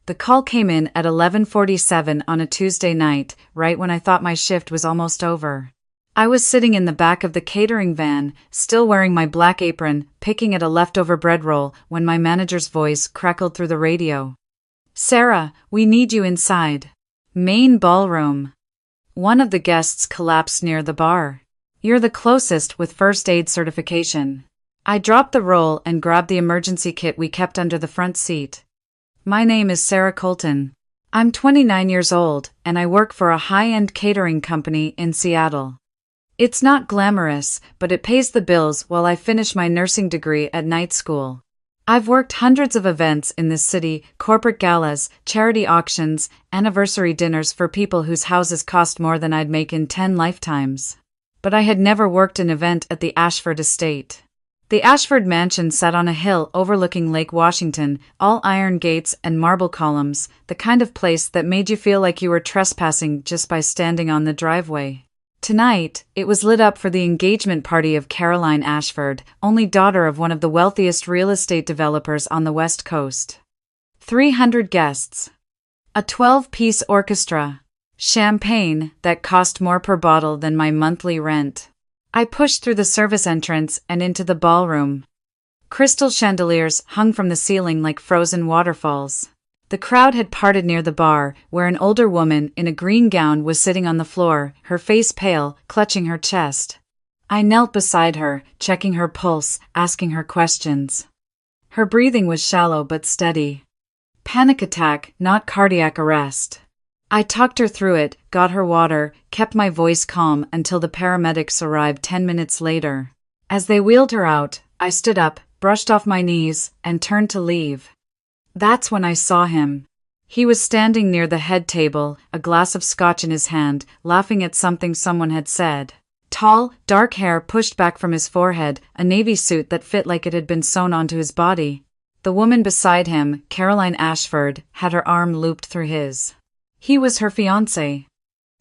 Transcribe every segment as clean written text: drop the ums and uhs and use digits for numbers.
The call came in at 11:47 on a Tuesday night, right when I thought my shift was almost over. I was sitting in the back of the catering van, still wearing my black apron, picking at a leftover bread roll, when my manager's voice crackled through the radio. "Sarah, we need you inside. Main ballroom." One of the guests collapsed near the bar. "You're the closest with first aid certification." I dropped the roll and grabbed the emergency kit we kept under the front seat. "My name is Sarah Colton. I'm 29 years old, and I work for a high-end catering company in Seattle. It's not glamorous, but it pays the bills while I finish my nursing degree at night school. I've worked hundreds of events in this city, corporate galas, charity auctions, anniversary dinners for people whose houses cost more than I'd make in 10 lifetimes. But I had never worked an event at the Ashford Estate. The Ashford mansion sat on a hill overlooking Lake Washington, all iron gates and marble columns, the kind of place that made you feel like you were trespassing just by standing on the driveway. Tonight, it was lit up for the engagement party of Caroline Ashford, only daughter of one of the wealthiest real estate developers on the West Coast. 300 guests. A 12-piece orchestra. Champagne that cost more per bottle than my monthly rent. I pushed through the service entrance and into the ballroom. Crystal chandeliers hung from the ceiling like frozen waterfalls. The crowd had parted near the bar, where an older woman in a green gown was sitting on the floor, her face pale, clutching her chest. I knelt beside her, checking her pulse, asking her questions. Her breathing was shallow but steady. Panic attack, not cardiac arrest. I talked her through it, got her water, kept my voice calm until the paramedics arrived 10 minutes later. As they wheeled her out, I stood up, brushed off my knees, and turned to leave. That's when I saw him. He was standing near the head table, a glass of scotch in his hand, laughing at something someone had said. Tall, dark hair pushed back from his forehead, a navy suit that fit like it had been sewn onto his body. The woman beside him, Caroline Ashford, had her arm looped through his. He was her fiancé.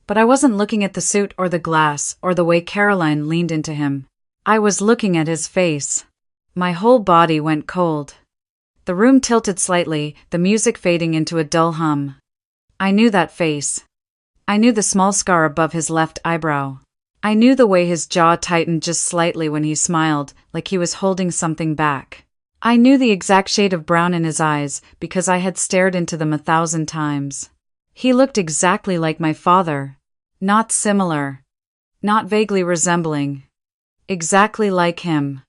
But I wasn't looking at the suit or the glass or the way Caroline leaned into him. I was looking at his face. My whole body went cold. The room tilted slightly, the music fading into a dull hum. I knew that face. I knew the small scar above his left eyebrow. I knew the way his jaw tightened just slightly when he smiled, like he was holding something back. I knew the exact shade of brown in his eyes, because I had stared into them 1,000 times. He looked exactly like my father. Not similar. Not vaguely resembling. Exactly like him.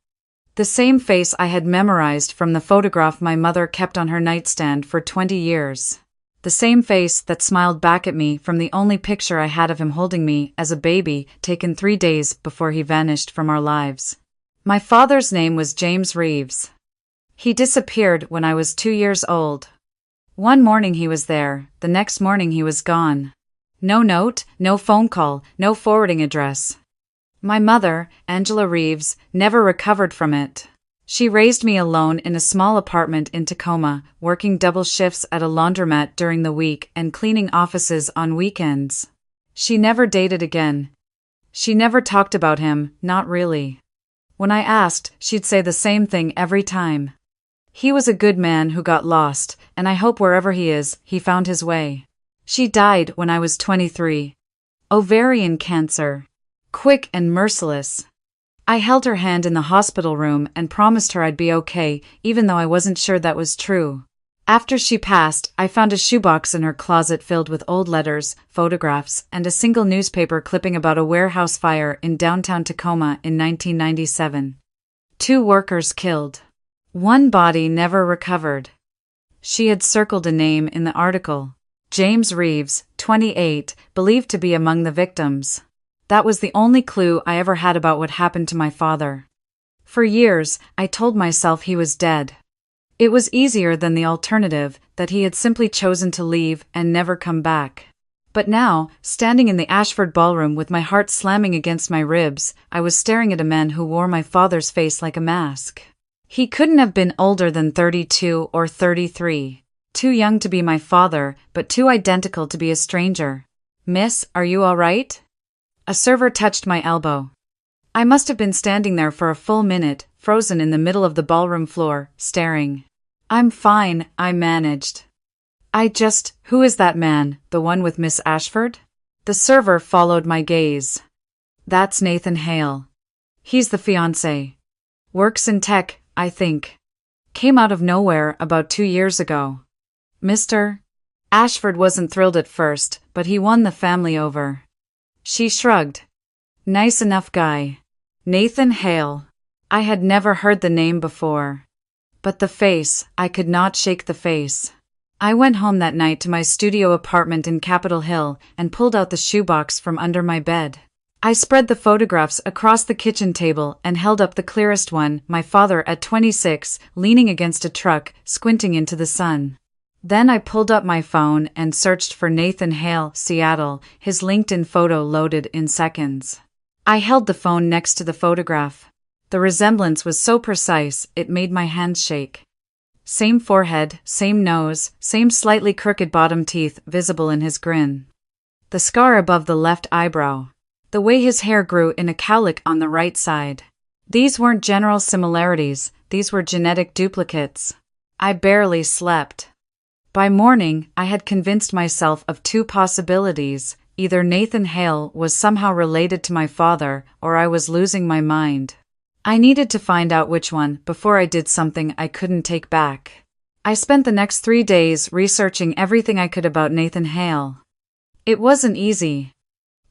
The same face I had memorized from the photograph my mother kept on her nightstand for 20 years. The same face that smiled back at me from the only picture I had of him holding me as a baby, taken 3 days before he vanished from our lives. My father's name was James Reeves. He disappeared when I was 2 years old. One morning he was there, the next morning he was gone. No note, no phone call, no forwarding address. My mother, Angela Reeves, never recovered from it. She raised me alone in a small apartment in Tacoma, working double shifts at a laundromat during the week and cleaning offices on weekends. She never dated again. She never talked about him, not really. When I asked, she'd say the same thing every time. He was a good man who got lost, and I hope wherever he is, he found his way. She died when I was 23. Ovarian cancer. Quick and merciless. I held her hand in the hospital room and promised her I'd be okay, even though I wasn't sure that was true. After she passed, I found a shoebox in her closet filled with old letters, photographs, and a single newspaper clipping about a warehouse fire in downtown Tacoma in 1997. 2 workers killed. 1 body never recovered. She had circled a name in the article. James Reeves, 28, believed to be among the victims. That was the only clue I ever had about what happened to my father. For years, I told myself he was dead. It was easier than the alternative, that he had simply chosen to leave and never come back. But now, standing in the Ashford ballroom with my heart slamming against my ribs, I was staring at a man who wore my father's face like a mask. He couldn't have been older than 32 or 33. Too young to be my father, but too identical to be a stranger. "Miss, are you all right?" A server touched my elbow. I must have been standing there for a full minute, frozen in the middle of the ballroom floor, staring. "I'm fine," I managed. Who is that man, the one with Miss Ashford? The server followed my gaze. That's Nathan Hale. He's the fiancé. Works in tech, I think. Came out of nowhere about 2 years ago. Mr. Ashford wasn't thrilled at first, but he won the family over. She shrugged. Nice enough guy. Nathan Hale. I had never heard the name before. But the face, I could not shake the face. I went home that night to my studio apartment in Capitol Hill and pulled out the shoebox from under my bed. I spread the photographs across the kitchen table and held up the clearest one, my father at 26, leaning against a truck, squinting into the sun. Then I pulled up my phone and searched for Nathan Hale, Seattle. His LinkedIn photo loaded in seconds. I held the phone next to the photograph. The resemblance was so precise, it made my hands shake. Same forehead, same nose, same slightly crooked bottom teeth visible in his grin. The scar above the left eyebrow. The way his hair grew in a cowlick on the right side. These weren't general similarities, these were genetic duplicates. I barely slept. By morning, I had convinced myself of 2 possibilities. Either Nathan Hale was somehow related to my father, or I was losing my mind. I needed to find out which one before I did something I couldn't take back. I spent the next 3 days researching everything I could about Nathan Hale. It wasn't easy.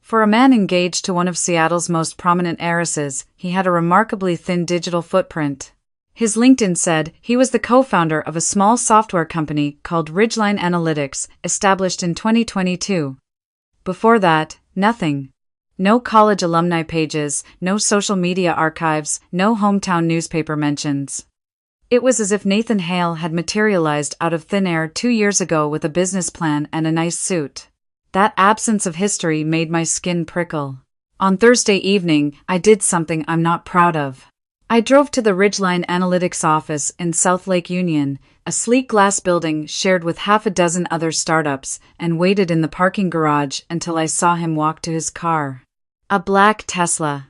For a man engaged to one of Seattle's most prominent heiresses, he had a remarkably thin digital footprint. His LinkedIn said he was the co-founder of a small software company called Ridgeline Analytics, established in 2022. Before that, nothing. No college alumni pages, no social media archives, no hometown newspaper mentions. It was as if Nathan Hale had materialized out of thin air 2 years ago with a business plan and a nice suit. That absence of history made my skin prickle. On Thursday evening, I did something I'm not proud of. I drove to the Ridgeline Analytics office in South Lake Union, a sleek glass building shared with half a dozen other startups, and waited in the parking garage until I saw him walk to his car. A black Tesla.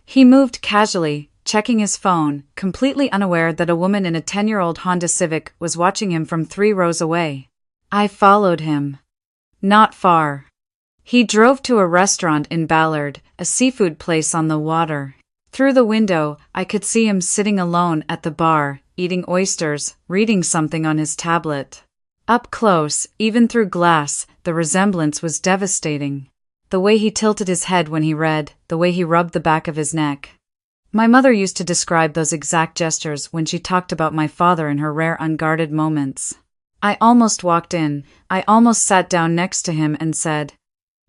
He moved casually, checking his phone, completely unaware that a woman in a 10-year-old Honda Civic was watching him from 3 rows away. I followed him. Not far. He drove to a restaurant in Ballard, a seafood place on the water. Through the window, I could see him sitting alone at the bar, eating oysters, reading something on his tablet. Up close, even through glass, the resemblance was devastating. The way he tilted his head when he read, the way he rubbed the back of his neck. My mother used to describe those exact gestures when she talked about my father in her rare unguarded moments. I almost walked in, I almost sat down next to him and said,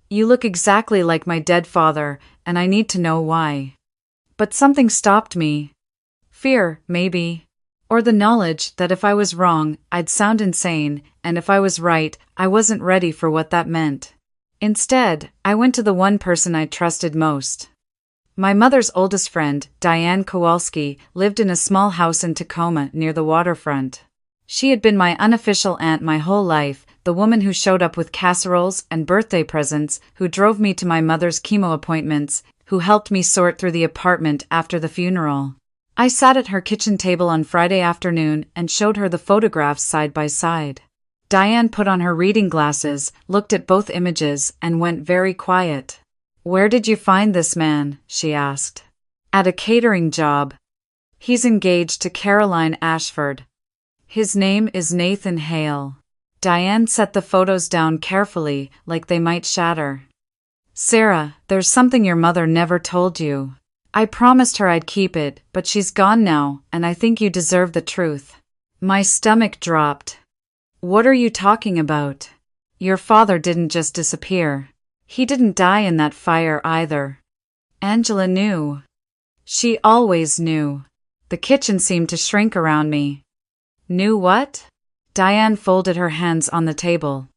"You look exactly like my dead father, and I need to know why." But something stopped me. Fear, maybe. Or the knowledge that if I was wrong, I'd sound insane, and if I was right, I wasn't ready for what that meant. Instead, I went to the one person I trusted most. My mother's oldest friend, Diane Kowalski, lived in a small house in Tacoma near the waterfront. She had been my unofficial aunt my whole life, the woman who showed up with casseroles and birthday presents, who drove me to my mother's chemo appointments, who helped me sort through the apartment after the funeral. I sat at her kitchen table on Friday afternoon and showed her the photographs side by side. Diane put on her reading glasses, looked at both images, and went very quiet. "Where did you find this man?" she asked. "At a catering job. He's engaged to Caroline Ashford. His name is Nathan Hale." Diane set the photos down carefully, like they might shatter. "Sarah, there's something your mother never told you. I promised her I'd keep it, but she's gone now, and I think you deserve the truth." My stomach dropped. "What are you talking about? Your father didn't just disappear. He didn't die in that fire either." Angela knew. She always knew. The kitchen seemed to shrink around me. "Knew what?" Diane folded her hands on the table.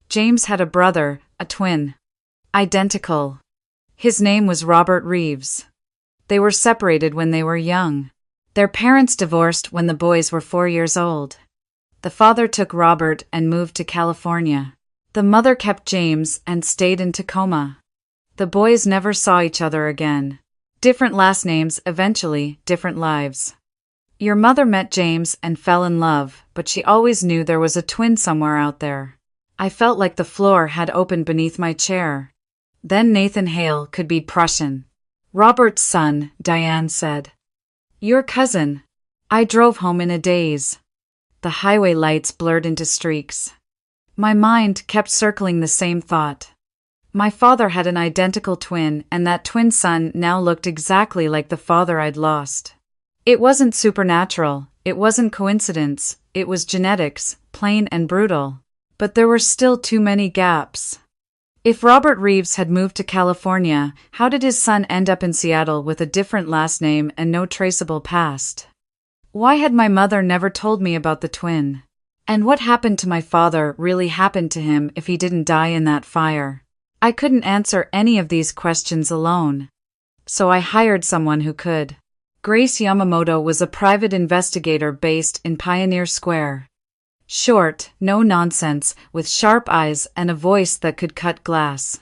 "James had a brother, a twin. Identical. His name was Robert Reeves. They were separated when they were young. Their parents divorced when the boys were 4 years old. The father took Robert and moved to California. The mother kept James and stayed in Tacoma. The boys never saw each other again. Different last names, eventually, different lives. Your mother met James and fell in love, but she always knew there was a twin somewhere out there. I felt like the floor had opened beneath my chair. Then Nathan Hale could be Prussian. Robert's son, Diane said. Your cousin. I drove home in a daze. The highway lights blurred into streaks. My mind kept circling the same thought. My father had an identical twin, and that twin son now looked exactly like the father I'd lost. It wasn't supernatural, it wasn't coincidence, it was genetics, plain and brutal. But there were still too many gaps. If Robert Reeves had moved to California, how did his son end up in Seattle with a different last name and no traceable past? Why had my mother never told me about the twin? And what happened to my father really happened to him if he didn't die in that fire? I couldn't answer any of these questions alone. So I hired someone who could. Grace Yamamoto was a private investigator based in Pioneer Square. Short, no nonsense, with sharp eyes and a voice that could cut glass.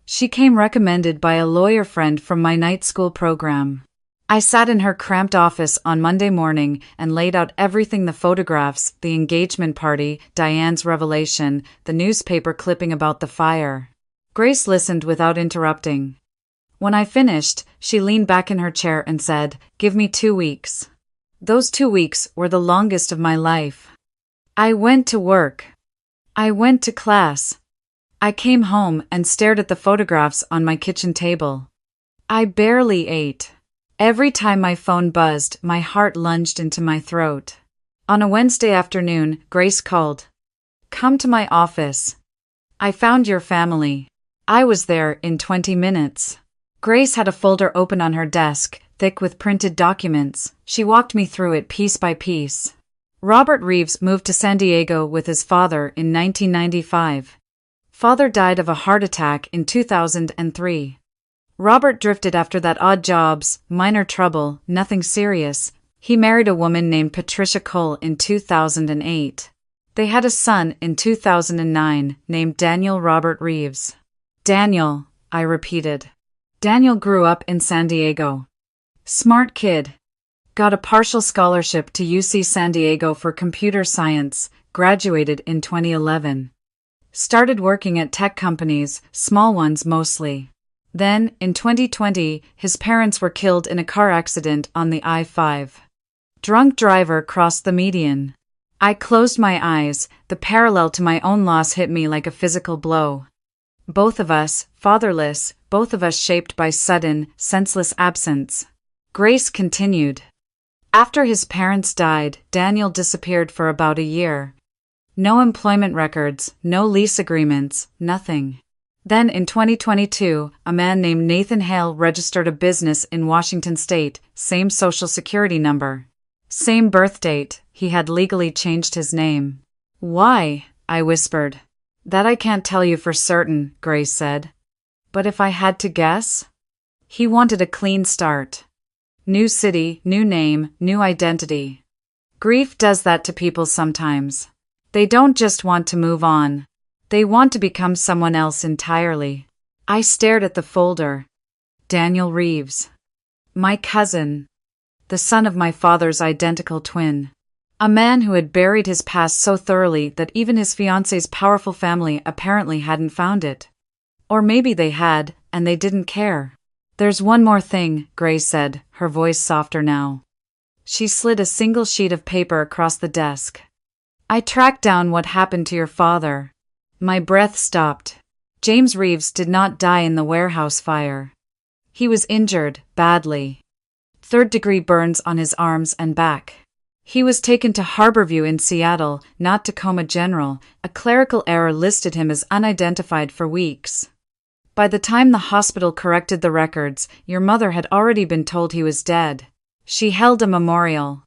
She came recommended by a lawyer friend from my night school program. I sat in her cramped office on Monday morning and laid out everything: the photographs, the engagement party, Diane's revelation, the newspaper clipping about the fire. Grace listened without interrupting. When I finished, she leaned back in her chair and said, "Give me 2 weeks." Those 2 weeks were the longest of my life. I went to work. I went to class. I came home and stared at the photographs on my kitchen table. I barely ate. Every time my phone buzzed, my heart lunged into my throat. On a Wednesday afternoon, Grace called. "Come to my office. I found your family." I was there in 20 minutes. Grace had a folder open on her desk, thick with printed documents. She walked me through it piece by piece. Robert Reeves moved to San Diego with his father in 1995. Father died of a heart attack in 2003. Robert drifted after that: odd jobs, minor trouble, nothing serious. He married a woman named Patricia Cole in 2008. They had a son in 2009 named Daniel Robert Reeves. Daniel, I repeated. Daniel grew up in San Diego. Smart kid. Got a partial scholarship to UC San Diego for computer science, graduated in 2011. Started working at tech companies, small ones mostly. Then, in 2020, his parents were killed in a car accident on the I-5. Drunk driver crossed the median. I closed my eyes. The parallel to my own loss hit me like a physical blow. Both of us, fatherless, both of us shaped by sudden, senseless absence. Grace continued. After his parents died, Daniel disappeared for about a year. No employment records, no lease agreements, nothing. Then in 2022, a man named Nathan Hale registered a business in Washington state, same social security number. Same birth date, he had legally changed his name. Why? I whispered. That I can't tell you for certain, Grace said. But if I had to guess? He wanted a clean start. New city, new name, new identity. Grief does that to people sometimes. They don't just want to move on. They want to become someone else entirely. I stared at the folder. Daniel Reeves. My cousin. The son of my father's identical twin. A man who had buried his past so thoroughly that even his fiancée's powerful family apparently hadn't found it. Or maybe they had, and they didn't care. There's one more thing, Grace said, her voice softer now. She slid a single sheet of paper across the desk. I tracked down what happened to your father. My breath stopped. James Reeves did not die in the warehouse fire. He was injured, badly. 3rd-degree burns on his arms and back. He was taken to Harborview in Seattle, not Tacoma General. A clerical error listed him as unidentified for weeks. By the time the hospital corrected the records, your mother had already been told he was dead. She held a memorial.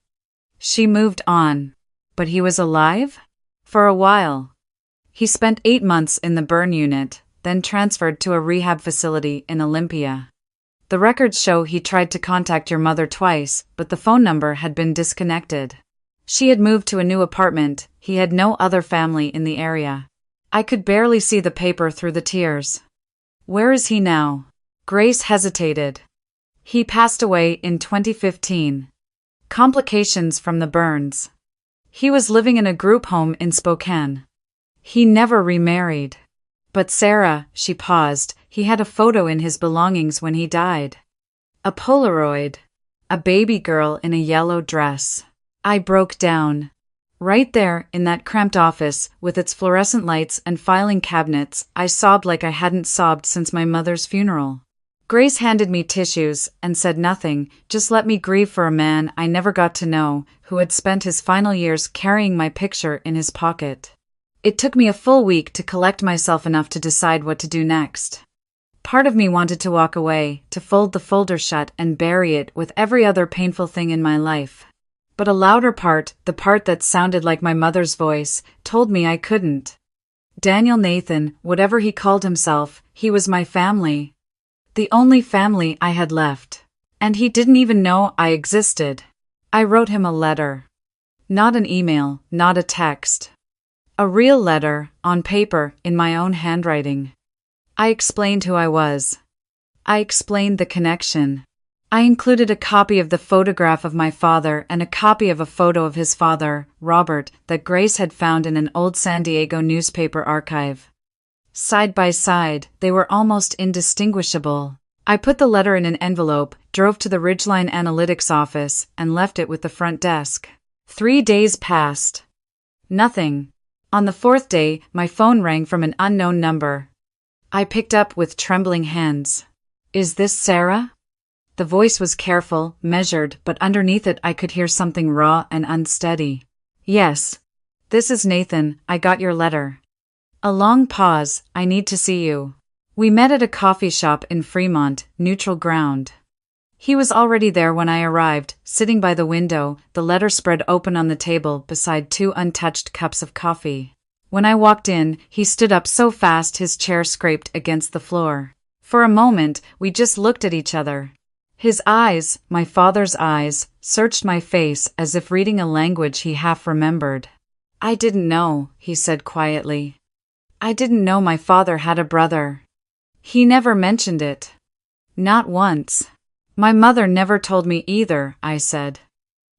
She moved on. But he was alive? For a while. He spent 8 months in the burn unit, then transferred to a rehab facility in Olympia. The records show he tried to contact your mother twice, but the phone number had been disconnected. She had moved to a new apartment. He had no other family in the area. I could barely see the paper through the tears. Where is he now? Grace hesitated. He passed away in 2015. Complications from the burns. He was living in a group home in Spokane. He never remarried. But Sarah, she paused, he had a photo in his belongings when he died. A Polaroid. A baby girl in a yellow dress. I broke down. Right there, in that cramped office, with its fluorescent lights and filing cabinets, I sobbed like I hadn't sobbed since my mother's funeral. Grace handed me tissues and said nothing, just let me grieve for a man I never got to know, who had spent his final years carrying my picture in his pocket. It took me a full week to collect myself enough to decide what to do next. Part of me wanted to walk away, to fold the folder shut and bury it with every other painful thing in my life. But a louder part, the part that sounded like my mother's voice, told me I couldn't. Daniel Nathan, whatever he called himself, he was my family. The only family I had left. And he didn't even know I existed. I wrote him a letter. Not an email, not a text. A real letter, on paper, in my own handwriting. I explained who I was. I explained the connection. I included a copy of the photograph of my father and a copy of a photo of his father, Robert, that Grace had found in an old San Diego newspaper archive. Side by side, they were almost indistinguishable. I put the letter in an envelope, drove to the Ridgeline Analytics office, and left it with the front desk. 3 days passed. Nothing. On the 4th day, my phone rang from an unknown number. I picked up with trembling hands. Is this Sarah? The voice was careful, measured, but underneath it I could hear something raw and unsteady. Yes. This is Nathan, I got your letter. A long pause, I need to see you. We met at a coffee shop in Fremont, neutral ground. He was already there when I arrived, sitting by the window, the letter spread open on the table beside 2 untouched cups of coffee. When I walked in, he stood up so fast his chair scraped against the floor. For a moment, we just looked at each other. His eyes, my father's eyes, searched my face as if reading a language he half remembered. I didn't know, he said quietly. I didn't know my father had a brother. He never mentioned it. Not once. My mother never told me either, I said.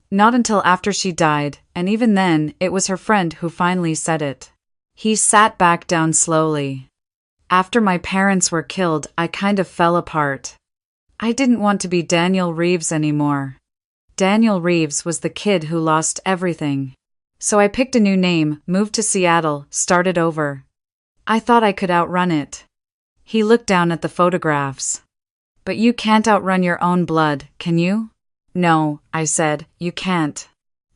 Not until after she died, and even then, it was her friend who finally said it. He sat back down slowly. After my parents were killed, I kind of fell apart. I didn't want to be Daniel Reeves anymore. Daniel Reeves was the kid who lost everything. So I picked a new name, moved to Seattle, started over. I thought I could outrun it. He looked down at the photographs. But you can't outrun your own blood, can you? No, I said, you can't.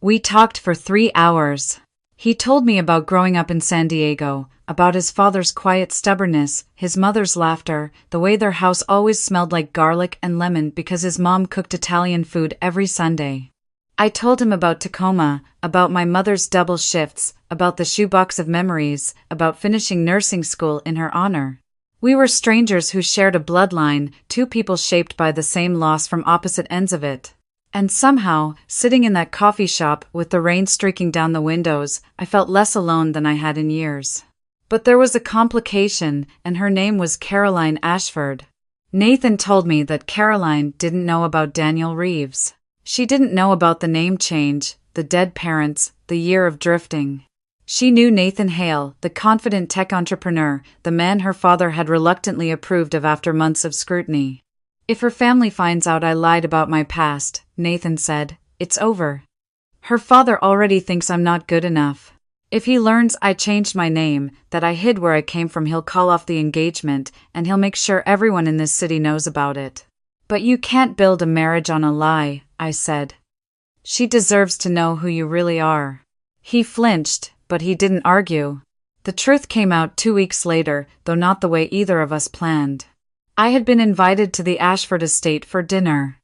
We talked for 3 hours. He told me about growing up in San Diego, about his father's quiet stubbornness, his mother's laughter, the way their house always smelled like garlic and lemon because his mom cooked Italian food every Sunday. I told him about Tacoma, about my mother's double shifts, about the shoebox of memories, about finishing nursing school in her honor. We were strangers who shared a bloodline, 2 people shaped by the same loss from opposite ends of it. And somehow, sitting in that coffee shop with the rain streaking down the windows, I felt less alone than I had in years. But there was a complication, and her name was Caroline Ashford. Nathan told me that Caroline didn't know about Daniel Reeves. She didn't know about the name change, the dead parents, the year of drifting. She knew Nathan Hale, the confident tech entrepreneur, the man her father had reluctantly approved of after months of scrutiny. If her family finds out I lied about my past, Nathan said, it's over. Her father already thinks I'm not good enough. If he learns I changed my name, that I hid where I came from, he'll call off the engagement, and he'll make sure everyone in this city knows about it. But you can't build a marriage on a lie, I said. She deserves to know who you really are. He flinched, but he didn't argue. The truth came out 2 weeks later, though not the way either of us planned. I had been invited to the Ashford Estate for dinner.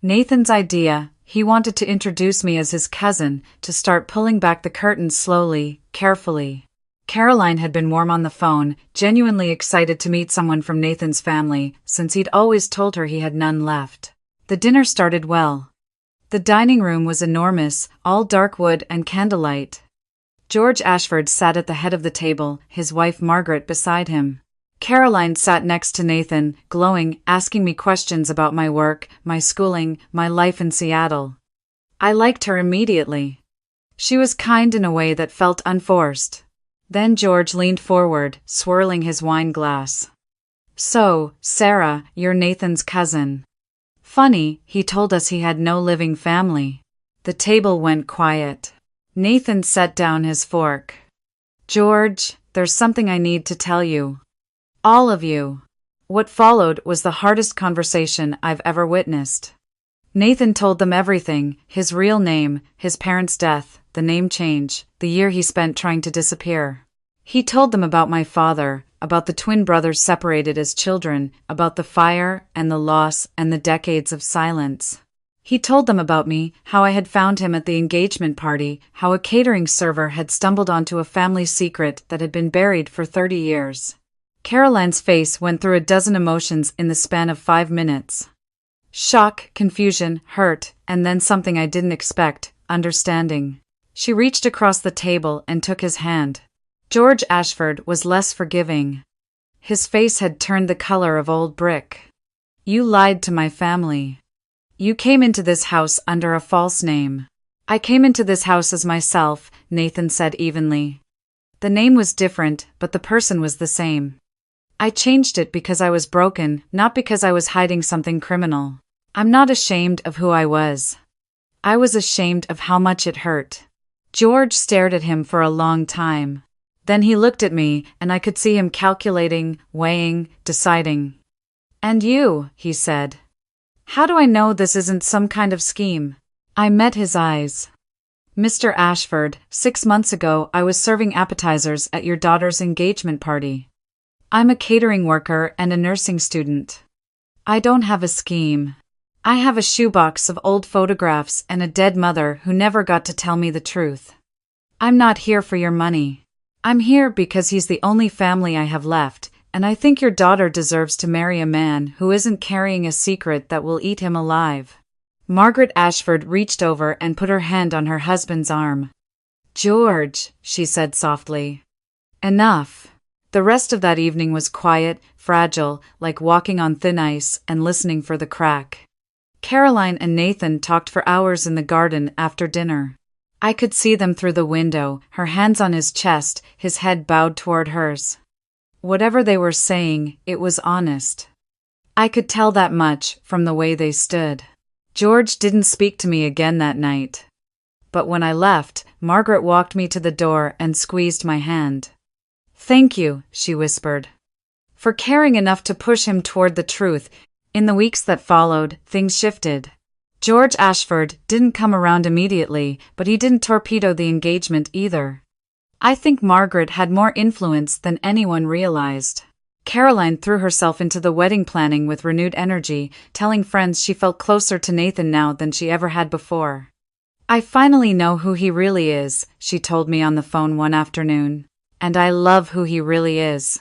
Nathan's idea, he wanted to introduce me as his cousin, to start pulling back the curtains slowly, carefully. Caroline had been warm on the phone, genuinely excited to meet someone from Nathan's family, since he'd always told her he had none left. The dinner started well. The dining room was enormous, all dark wood and candlelight. George Ashford sat at the head of the table, his wife Margaret beside him. Caroline sat next to Nathan, glowing, asking me questions about my work, my schooling, my life in Seattle. I liked her immediately. She was kind in a way that felt unforced. Then George leaned forward, swirling his wine glass. "So, Sarah, you're Nathan's cousin." Funny, he told us he had no living family. The table went quiet. Nathan set down his fork. "George, there's something I need to tell you. All of you." What followed was the hardest conversation I've ever witnessed. Nathan told them everything: his real name, his parents' death, the name change, the year he spent trying to disappear. He told them about my father, about the twin brothers separated as children, about the fire and the loss and the decades of silence. He told them about me, how I had found him at the engagement party, how a catering server had stumbled onto a family secret that had been buried for 30 years. Caroline's face went through a dozen emotions in the span of 5 minutes. Shock, confusion, hurt, and then something I didn't expect: understanding. She reached across the table and took his hand. George Ashford was less forgiving. His face had turned the color of old brick. "You lied to my family. You came into this house under a false name." "I came into this house as myself," Nathan said evenly. "The name was different, but the person was the same. I changed it because I was broken, not because I was hiding something criminal. I'm not ashamed of who I was. I was ashamed of how much it hurt." George stared at him for a long time. Then he looked at me, and I could see him calculating, weighing, deciding. "And you," he said. "How do I know this isn't some kind of scheme?" I met his eyes. "Mr. Ashford, 6 months ago I was serving appetizers at your daughter's engagement party. I'm a catering worker and a nursing student. I don't have a scheme. I have a shoebox of old photographs and a dead mother who never got to tell me the truth. I'm not here for your money. I'm here because he's the only family I have left, and I think your daughter deserves to marry a man who isn't carrying a secret that will eat him alive." Margaret Ashford reached over and put her hand on her husband's arm. "George," she said softly. "Enough." The rest of that evening was quiet, fragile, like walking on thin ice and listening for the crack. Caroline and Nathan talked for hours in the garden after dinner. I could see them through the window, her hands on his chest, his head bowed toward hers. Whatever they were saying, it was honest. I could tell that much from the way they stood. George didn't speak to me again that night. But when I left, Margaret walked me to the door and squeezed my hand. "Thank you," she whispered, "for caring enough to push him toward the truth." In the weeks that followed, things shifted. George Ashford didn't come around immediately, but he didn't torpedo the engagement either. I think Margaret had more influence than anyone realized. Caroline threw herself into the wedding planning with renewed energy, telling friends she felt closer to Nathan now than she ever had before. "I finally know who he really is," she told me on the phone one afternoon. "And I love who he really is."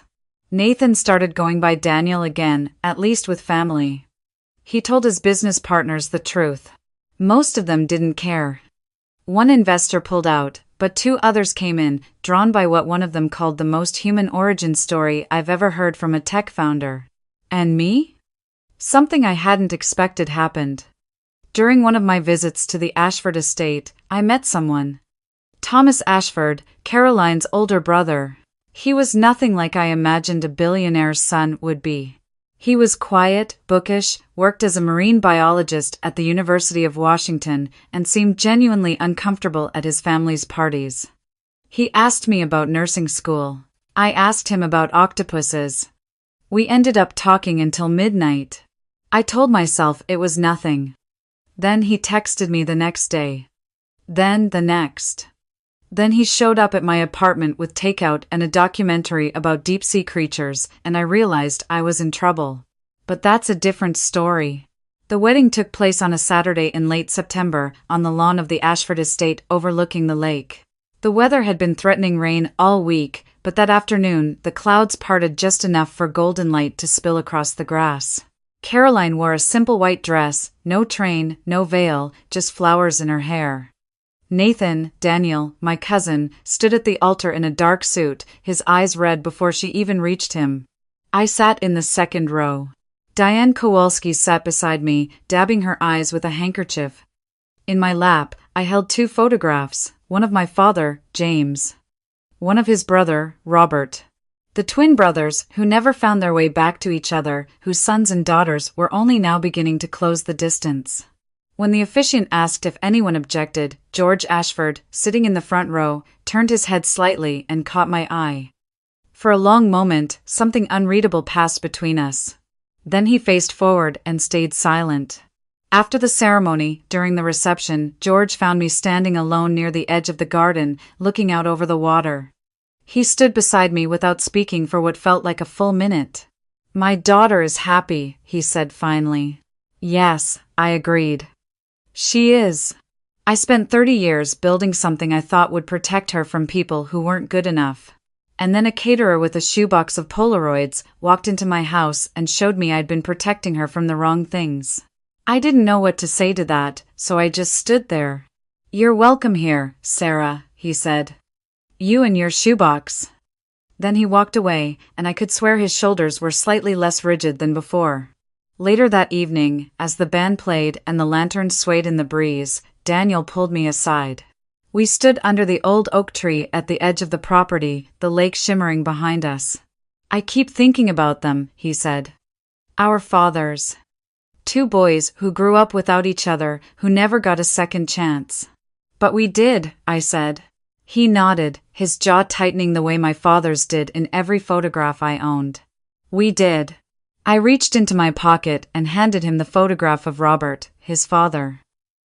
Nathan started going by Daniel again, at least with family. He told his business partners the truth. Most of them didn't care. One investor pulled out, but 2 others came in, drawn by what one of them called the most human origin story I've ever heard from a tech founder. And me? Something I hadn't expected happened. During one of my visits to the Ashford Estate, I met someone. Thomas Ashford, Caroline's older brother. He was nothing like I imagined a billionaire's son would be. He was quiet, bookish, worked as a marine biologist at the University of Washington, and seemed genuinely uncomfortable at his family's parties. He asked me about nursing school. I asked him about octopuses. We ended up talking until midnight. I told myself it was nothing. Then he texted me the next day. Then the next. Then he showed up at my apartment with takeout and a documentary about deep-sea creatures, and I realized I was in trouble. But that's a different story. The wedding took place on a Saturday in late September, on the lawn of the Ashford Estate overlooking the lake. The weather had been threatening rain all week, but that afternoon the clouds parted just enough for golden light to spill across the grass. Caroline wore a simple white dress, no train, no veil, just flowers in her hair. Nathan, Daniel, my cousin, stood at the altar in a dark suit, his eyes red before she even reached him. I sat in the second row. Diane Kowalski sat beside me, dabbing her eyes with a handkerchief. In my lap, I held two photographs, one of my father, James. One of his brother, Robert. The twin brothers, who never found their way back to each other, whose sons and daughters were only now beginning to close the distance. When the officiant asked if anyone objected, George Ashford, sitting in the front row, turned his head slightly and caught my eye. For a long moment, something unreadable passed between us. Then he faced forward and stayed silent. After the ceremony, during the reception, George found me standing alone near the edge of the garden, looking out over the water. He stood beside me without speaking for what felt like a full minute. "My daughter is happy," he said finally. "Yes," I agreed. "She is. I spent 30 years building something I thought would protect her from people who weren't good enough. And then a caterer with a shoebox of Polaroids walked into my house and showed me I'd been protecting her from the wrong things. I didn't know what to say to that, so I just stood there. 'You're welcome here, Sarah,' he said. 'You and your shoebox.' Then he walked away, and I could swear his shoulders were slightly less rigid than before. Later that evening, as the band played and the lanterns swayed in the breeze, Daniel pulled me aside. We stood under the old oak tree at the edge of the property, the lake shimmering behind us. "I keep thinking about them," he said. "Our fathers. Two boys who grew up without each other, who never got a second chance." "But we did," I said. He nodded, his jaw tightening the way my father's did in every photograph I owned. "We did." I reached into my pocket and handed him the photograph of Robert, his father.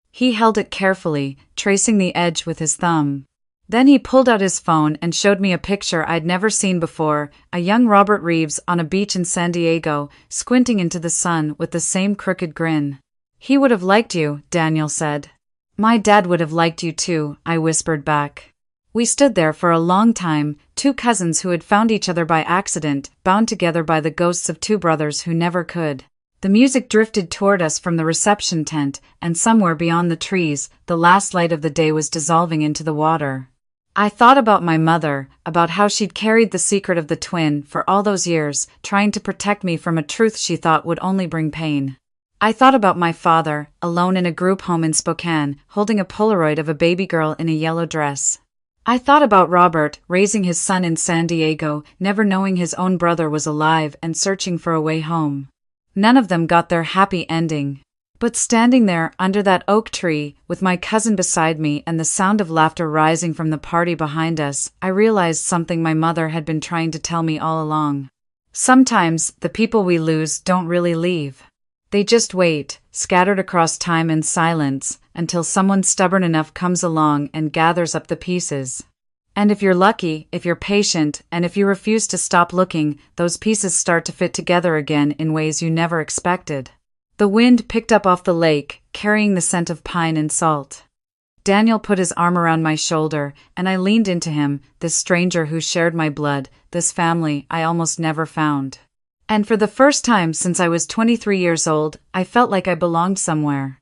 He held it carefully, tracing the edge with his thumb. Then he pulled out his phone and showed me a picture I'd never seen before, a young Robert Reeves on a beach in San Diego, squinting into the sun with the same crooked grin. "He would have liked you," Daniel said. "My dad would have liked you too," I whispered back. We stood there for a long time, two cousins who had found each other by accident, bound together by the ghosts of two brothers who never could. The music drifted toward us from the reception tent, and somewhere beyond the trees, the last light of the day was dissolving into the water. I thought about my mother, about how she'd carried the secret of the twin for all those years, trying to protect me from a truth she thought would only bring pain. I thought about my father, alone in a group home in Spokane, holding a Polaroid of a baby girl in a yellow dress. I thought about Robert, raising his son in San Diego, never knowing his own brother was alive and searching for a way home. None of them got their happy ending. But standing there under that oak tree, with my cousin beside me and the sound of laughter rising from the party behind us, I realized something my mother had been trying to tell me all along. Sometimes, the people we lose don't really leave. They just wait, scattered across time and silence, until someone stubborn enough comes along and gathers up the pieces. And if you're lucky, if you're patient, and if you refuse to stop looking, those pieces start to fit together again in ways you never expected. The wind picked up off the lake, carrying the scent of pine and salt. Daniel put his arm around my shoulder, and I leaned into him, this stranger who shared my blood, this family I almost never found. And for the first time since I was 23 years old, I felt like I belonged somewhere.